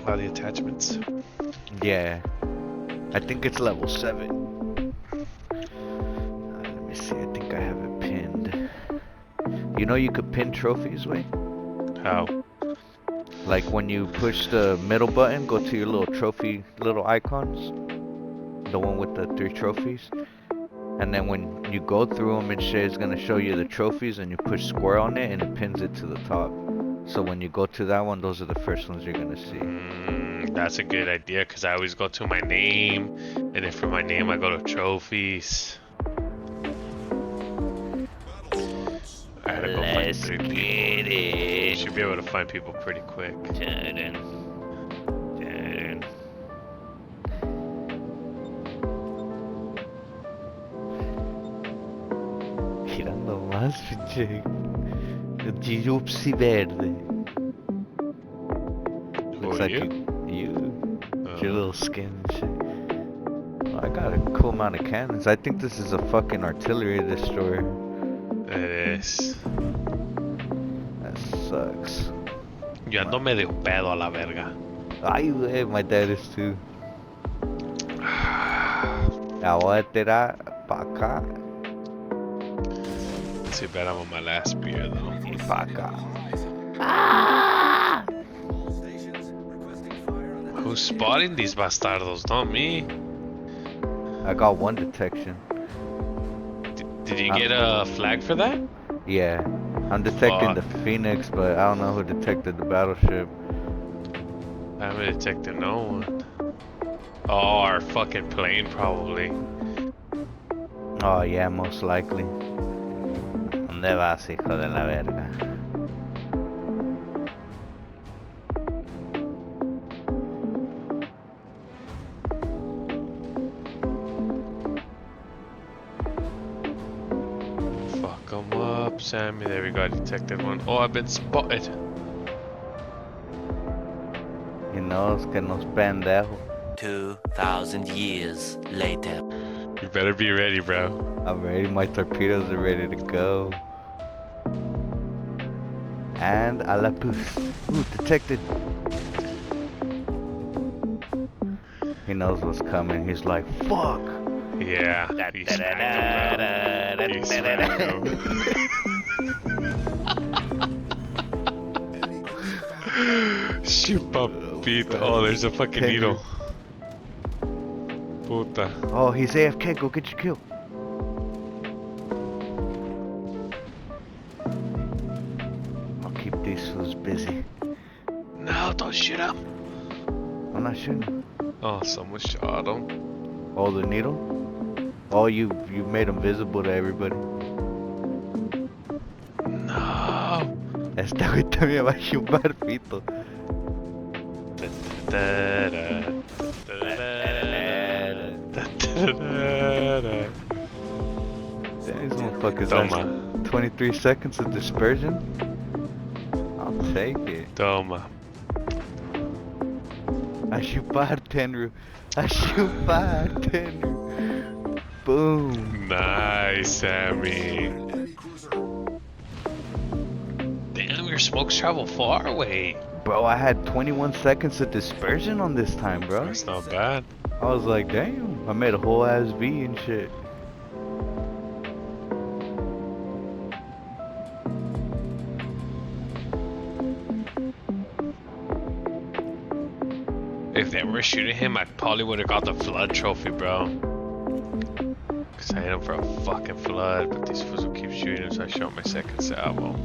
A lot of the attachments. Yeah. I think it's level 7. Let me see. I think I have it pinned. You know you could pin trophies, Wait? How? Like when you push the middle button, go to your little trophy, little icons. The one with the 3 trophies. And then when you go through them and shit, it's gonna show you the trophies, and you push square on it and it pins it to the top. So when you go to that one, those are the first ones you're gonna see. That's a good idea, because I always go to my name, and then from my name I go to trophies. I gotta go find 3 people. It. Should be able to find people pretty quick. Tirando más, pinche. Gypsy verde. Looks like you. Your little skin and shit. Oh, I got a cool amount of cannons. I think this is a fucking artillery destroyer. It is. That sucks. Yo ando medio pedo a la verga. Ay, güey, my dad is too. La voy a tirar pa' acá Too bad I'm on my last beer though. y pa' acá. Who's spotting these bastardos? Not me. I got 1 detection. Did you get a flag for that? Yeah. I'm detecting the Phoenix, but I don't know who detected the battleship. I haven't detected no one. Oh, our fucking plane probably. Oh, yeah, most likely. ¿Dónde vas, hijo de la verga? Fuck 'em up, Sammy. There we go. I detected one. Oh, I've been spotted. He knows que nos pendejo. 2,000 years later. You better be ready, bro. I'm ready. My torpedoes are ready to go. And a la puce. Ooh, detected. He knows what's coming. He's like, fuck. Yeah. He smacked him, bro. He smacked him. Shoot, papito. Oh, there's a fucking needle. Puta. Oh, he's AFK. Go get your kill. I'll keep these fools busy. No, don't shoot him. I'm not shooting. Oh, someone shot him. Oh, the needle? Oh, you made him visible to everybody. No. Esta güey también va a chupar pito. Damn, these motherfuckers have 23 seconds of dispersion. I'll take it. Toma. A chupar, Tenru. A chupar, Tenru. Boom. Nice, Sammy. Damn, your smokes travel far away. Bro, I had 21 seconds of dispersion on this time, bro. That's not bad. I was like, damn, I made a whole ass V and shit. If they were shooting him, I probably would have got the flood trophy, bro. Cause I hit him for a fucking flood, but these fools will keep shooting, so I shot my second salvo.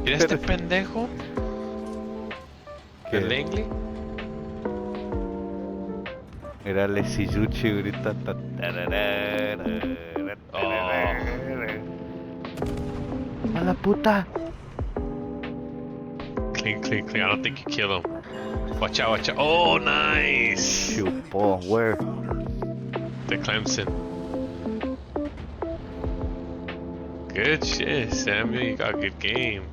¿Mira este pendejo? ¿El Langley? Mírale Shizuchi ahorita. A la puta. Clean, clean, clean. I don't think you kill him. Watch out, watch out. Oh, nice. Chupo, where? The Clemson. Good shit, Samuel. You got a good game.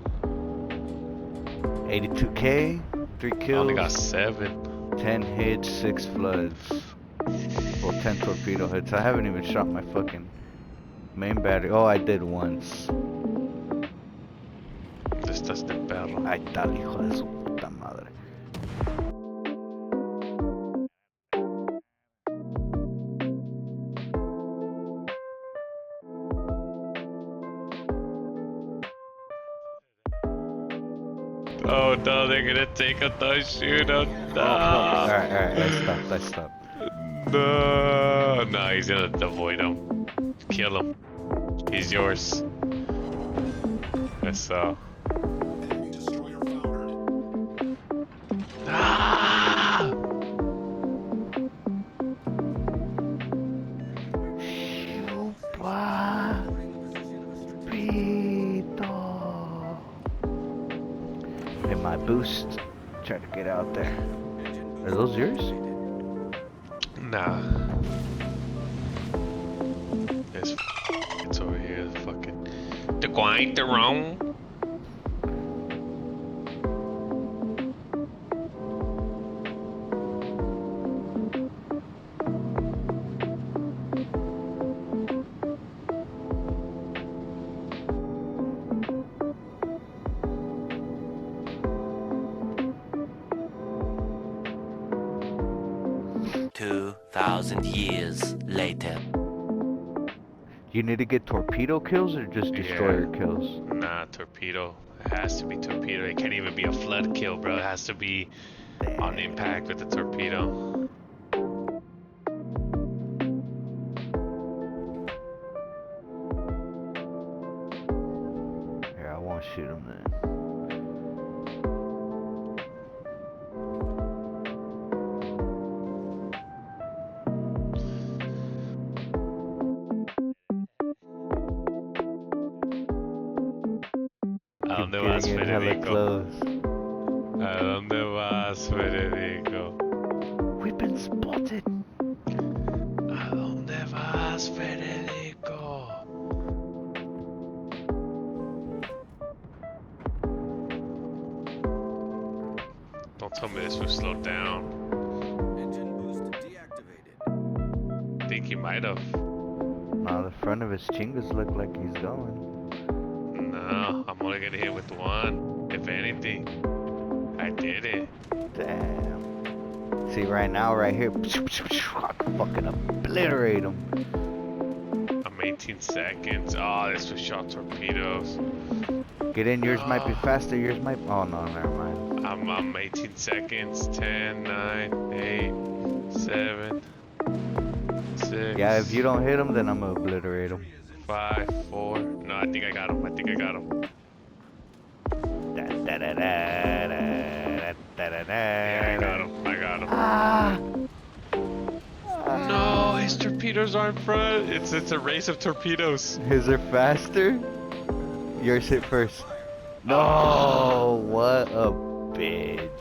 82k, 3 I kills. only got 7. 10 hits, 6 floods. Well, 10 torpedo hits. I haven't even shot my fucking Main battery. Oh, I did once. Estás de perro. Ahí está el hijo de su puta madre. Oh no, they're gonna take a thought shoot. Oh no. Alright, I stopped. No, no, he's gonna avoid him. Kill him. He's yours. That's Ah! In my boost. Try to get out there. Are those yours? Nah. It's over here. Fucking. The grind, the wrong. 2,000 years later. You need to get torpedo kills or just destroyer kills? Nah, torpedo. It has to be torpedo. It can't even be a flood kill, bro. It has to be on impact with the torpedo. Here, I won't shoot him then. ¿A dónde Keep vas, getting hella Federico? close. ¿A dónde vas, Federico? We've been spotted. ¿A dónde vas, Federico? Don't tell me this was slowed down. Engine boost deactivated. Think he might have. Nah, the front of his chingas look like he's going. No, I'm only gonna hit with one. If anything, I did it. Damn. See, right now, right here, I can fucking obliterate him. I'm 18 seconds. Oh, this was shot torpedoes. Get in, yours might be faster, yours might... Oh, no, never mind. I'm 18 seconds. 10, 9, 8, 7, 6. Yeah, if you don't hit him, then I'm gonna obliterate him. 5, 4. No, I think I got him. I think I got him. Yeah, I got him. I got him. Ah! No, his torpedoes are in front. It's a race of torpedoes. His are faster? Yours hit first. No, what a bitch.